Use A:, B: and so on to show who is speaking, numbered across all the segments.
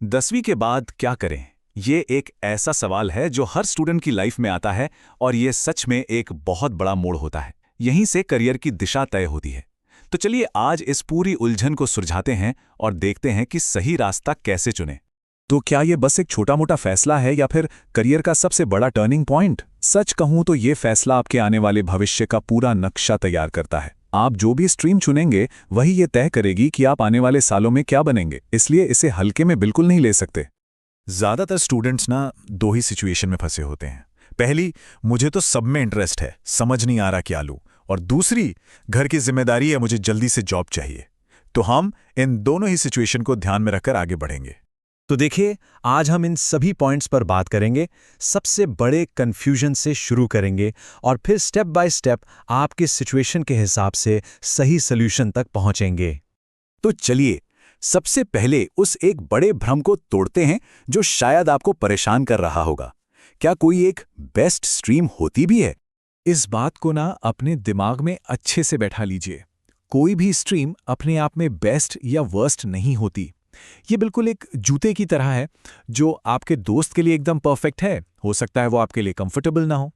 A: 10वीं के बाद क्या करें? ये एक ऐसा सवाल है जो हर स्टूडेंट की लाइफ में आता है और ये सच में एक बहुत बड़ा मोड़ होता है। यहीं से करियर की दिशा तय होती है। तो चलिए आज इस पूरी उलझन को सुलझाते हैं और देखते हैं कि सही रास्ता कैसे चुनें। तो क्या ये बस एक छोटा-मोटा फैसला है या फिर करियर का सबसे बड़ा टर्निंग पॉइंट? सच कहूं तो ये फैसला आपके आने वाले भविष्य का पूरा नक्शा तैयार करता है। आप जो भी स्ट्रीम चुनेंगे वही ये तय करेगी कि आप आने वाले सालों में क्या बनेंगे, इसलिए इसे हल्के में बिल्कुल नहीं ले सकते। ज़्यादातर स्टूडेंट्स ना दो ही सिचुएशन में फंसे होते हैं। पहली, मुझे तो सब में इंटरेस्ट है, समझ नहीं आ रहा क्या लूँ, और दूसरी, घर की जिम्मेदारी है, मुझे जल्दी से जॉब चाहिए। तो हम इन दोनों ही सिचुएशन को ध्यान में रखकर आगे बढ़ेंगे।
B: तो देखिए, आज हम इन सभी पॉइंट्स पर बात करेंगे, सबसे बड़े कन्फ्यूजन से शुरू करेंगे और फिर स्टेप बाय स्टेप आपके सिचुएशन के हिसाब से सही सॉल्यूशन तक पहुंचेंगे।
A: तो चलिए सबसे पहले उस एक बड़े भ्रम को तोड़ते हैं जो शायद आपको परेशान कर रहा होगा। क्या कोई एक बेस्ट स्ट्रीम होती भी है? इस बात को ना अपने दिमाग में अच्छे से बैठा लीजिए। कोई भी स्ट्रीम अपने आप में बेस्ट या वर्स्ट नहीं होती। ये बिल्कुल एक जूते की तरह है, जो आपके दोस्त के लिए एकदम परफेक्ट है, हो सकता है वो आपके लिए कंफर्टेबल ना हो।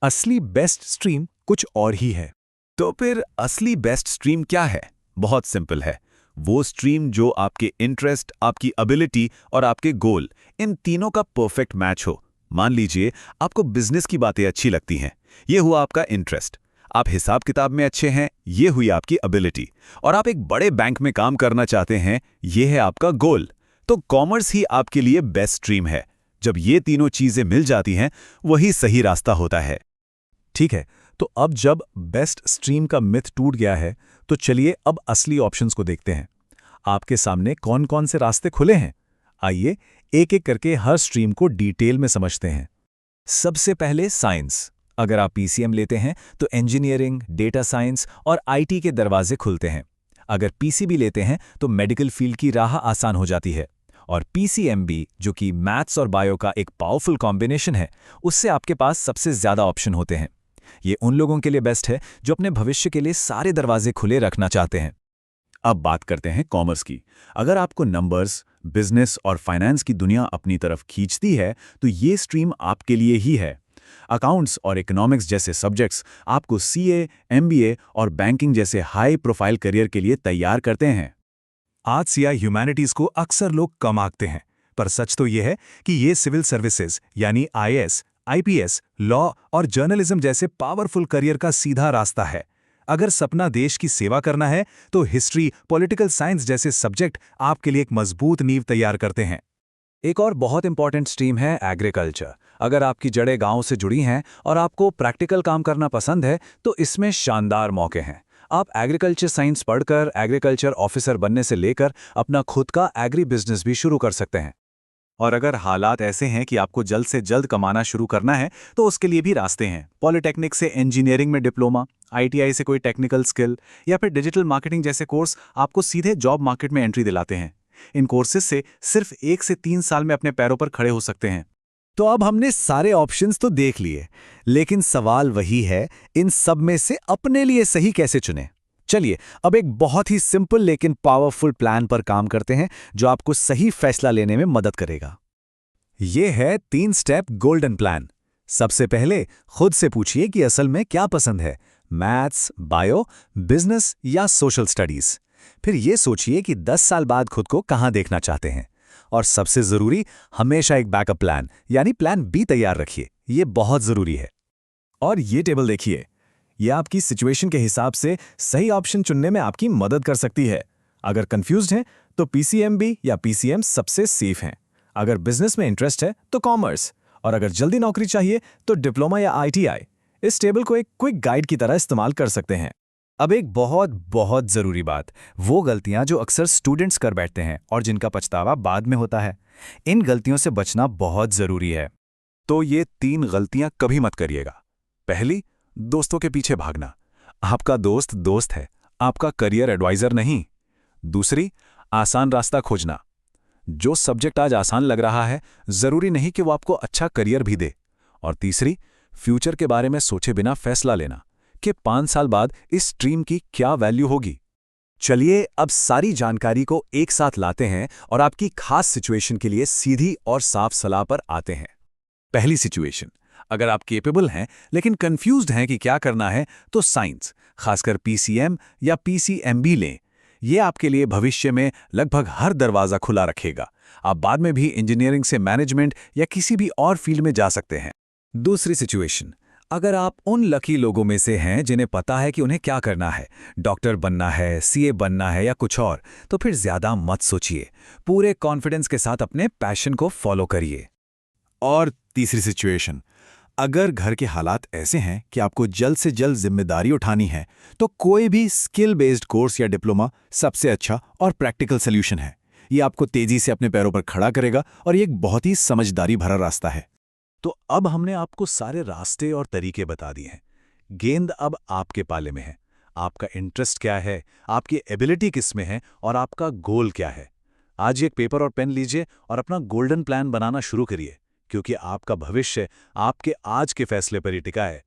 A: असली बेस्ट स्ट्रीम कुछ और ही है।
C: तो फिर असली बेस्ट स्ट्रीम क्या है? बहुत सिंपल है। वो स्ट्रीम जो आपके इंटरेस्ट, आपकी एबिलिटी और आपके गोल, इन तीनों का परफेक्ट मैच हो। मान लीजिए आपको बिजनेस की बातें अच्छी लगती हैं, ये हुआ आपका इंटरेस्ट। आप हिसाब किताब में अच्छे हैं, ये हुई आपकी एबिलिटी। और आप एक बड़े बैंक में काम करना चाहते हैं, ये है आपका गोल। तो कॉमर्स ही आपके लिए बेस्ट स्ट्रीम है। जब ये तीनों चीजें मिल जाती हैं, वही सही रास्ता होता है।
A: ठीक है, तो अब जब बेस्ट स्ट्रीम का मिथ टूट गया है, तो चलिए अब असली ऑप्शंस को देखते हैं। आपके सामने कौन कौन से रास्ते खुले हैं? आइए एक एक करके हर स्ट्रीम को डिटेल में समझते हैं। सबसे पहले साइंस। अगर आप पीसीएम लेते हैं तो इंजीनियरिंग, डेटा साइंस और आईटी के दरवाजे खुलते हैं। अगर पीसीबी लेते हैं तो मेडिकल फील्ड की राह आसान हो जाती है। और पीसीएमबी, जो कि मैथ्स और बायो का एक पावरफुल कॉम्बिनेशन है, उससे आपके पास सबसे ज़्यादा ऑप्शन होते हैं। ये उन लोगों के लिए बेस्ट है जो अपने भविष्य के लिए सारे दरवाजे खुले रखना चाहते हैं। अब बात करते हैं कॉमर्स की। अगर आपको नंबर्स, बिजनेस और फाइनेंस की दुनिया अपनी तरफ खींचती है, तो ये स्ट्रीम आपके लिए ही है। अकाउंट्स और इकोनॉमिक्स जैसे सब्जेक्ट्स आपको सीए, एमबीए और बैंकिंग जैसे हाई प्रोफाइल करियर के लिए तैयार करते हैं। आर्ट्स या ह्यूमैनिटीज को अक्सर लोग कम आंकते हैं, पर सच तो यह है कि ये सिविल सर्विसेज यानी आईएएस, आईपीएस, लॉ और जर्नलिज्म जैसे पावरफुल करियर का सीधा रास्ता है। अगर सपना देश की सेवा करना है, तो हिस्ट्री, पॉलिटिकल साइंस जैसे सब्जेक्ट आपके लिए एक मजबूत नींव तैयार करते हैं। एक और बहुत इंपॉर्टेंट स्ट्रीम है एग्रीकल्चर। अगर आपकी जड़ें गांव से जुड़ी हैं और आपको प्रैक्टिकल काम करना पसंद है, तो इसमें शानदार मौके हैं। आप एग्रीकल्चर साइंस पढ़कर एग्रीकल्चर ऑफिसर बनने से लेकर अपना खुद का एग्री बिजनेस भी शुरू कर सकते हैं। और अगर हालात ऐसे हैं कि आपको जल्द से जल्द कमाना शुरू करना है, तो उसके लिए भी रास्ते हैं। पॉलिटेक्निक से इंजीनियरिंग में डिप्लोमा, आईटीआई से कोई टेक्निकल स्किल या फिर डिजिटल मार्केटिंग जैसे कोर्स आपको सीधे जॉब मार्केट में एंट्री दिलाते हैं। इन कोर्सेज से सिर्फ 1 से 3 साल में अपने पैरों पर खड़े हो सकते हैं।
B: तो अब हमने सारे ऑप्शंस तो देख लिए, लेकिन सवाल वही है, इन सब में से अपने लिए सही कैसे चुनें? चलिए अब एक बहुत ही सिंपल लेकिन पावरफुल प्लान पर काम करते हैं, जो आपको सही फैसला लेने में मदद करेगा। ये है 3 स्टेप गोल्डन प्लान। सबसे पहले खुद से पूछिए कि असल में क्या पसंद है, मैथ्स, बायो, बिजनेस या सोशल स्टडीज। फिर ये सोचिए कि 10 साल बाद खुद को कहाँ देखना चाहते हैं। और सबसे जरूरी, हमेशा एक बैकअप प्लान यानी प्लान बी तैयार रखिए। ये बहुत जरूरी है। और ये टेबल देखिए, ये आपकी सिचुएशन के हिसाब से सही ऑप्शन चुनने में आपकी मदद कर सकती है। अगर कंफ्यूज्ड हैं तो पीसीएमबी या पीसीएम सबसे सेफ हैं। अगर बिजनेस में इंटरेस्ट है तो कॉमर्स, और अगर जल्दी नौकरी चाहिए तो डिप्लोमा या आईटीआई। इस टेबल को एक क्विक गाइड की तरह इस्तेमाल कर सकते हैं। अब एक बहुत बहुत ज़रूरी बात, वो गलतियां जो अक्सर स्टूडेंट्स कर बैठते हैं और जिनका पछतावा बाद में होता है। इन गलतियों से बचना बहुत ज़रूरी है।
A: तो ये 3 गलतियां कभी मत करिएगा। पहली, दोस्तों के पीछे भागना। आपका दोस्त दोस्त है, आपका करियर एडवाइजर नहीं। दूसरी, आसान रास्ता खोजना। जो सब्जेक्ट आज आसान लग रहा है, जरूरी नहीं कि वो आपको अच्छा करियर भी दे। और तीसरी, फ्यूचर के बारे में सोचे बिना फैसला लेना कि 5 साल बाद इस स्ट्रीम की क्या वैल्यू होगी। चलिए अब सारी जानकारी को एक साथ लाते हैं और आपकी खास सिचुएशन के लिए सीधी और साफ सलाह पर आते हैं। पहली सिचुएशन, अगर आप केपेबल हैं लेकिन कंफ्यूज्ड हैं कि क्या करना है, तो साइंस, खासकर पीसीएम या पीसीएमबी लें। ये आपके लिए भविष्य में लगभग हर दरवाज़ा खुला रखेगा। आप बाद में भी इंजीनियरिंग से मैनेजमेंट या किसी भी और फील्ड में जा सकते हैं।
B: दूसरी सिचुएशन, अगर आप उन लकी लोगों में से हैं जिन्हें पता है कि उन्हें क्या करना है, डॉक्टर बनना है, सीए बनना है या कुछ और, तो फिर ज्यादा मत सोचिए। पूरे कॉन्फिडेंस के साथ अपने पैशन को फॉलो करिए।
D: और तीसरी सिचुएशन, अगर घर के हालात ऐसे हैं कि आपको जल्द से जल्द जिम्मेदारी उठानी है, तो कोई भी स्किल बेस्ड कोर्स या डिप्लोमा सबसे अच्छा और प्रैक्टिकल सॉल्यूशन है। ये आपको तेजी से अपने पैरों पर खड़ा करेगा और ये एक बहुत ही समझदारी भरा रास्ता है।
A: तो अब हमने आपको सारे रास्ते और तरीके बता दिए हैं। गेंद अब आपके पाले में है। आपका इंटरेस्ट क्या है, आपकी एबिलिटी किस में है और आपका गोल क्या है। आज एक पेपर और पेन लीजिए और अपना गोल्डन प्लान बनाना शुरू करिए, क्योंकि आपका भविष्य आपके आज के फैसले पर ही टिका है।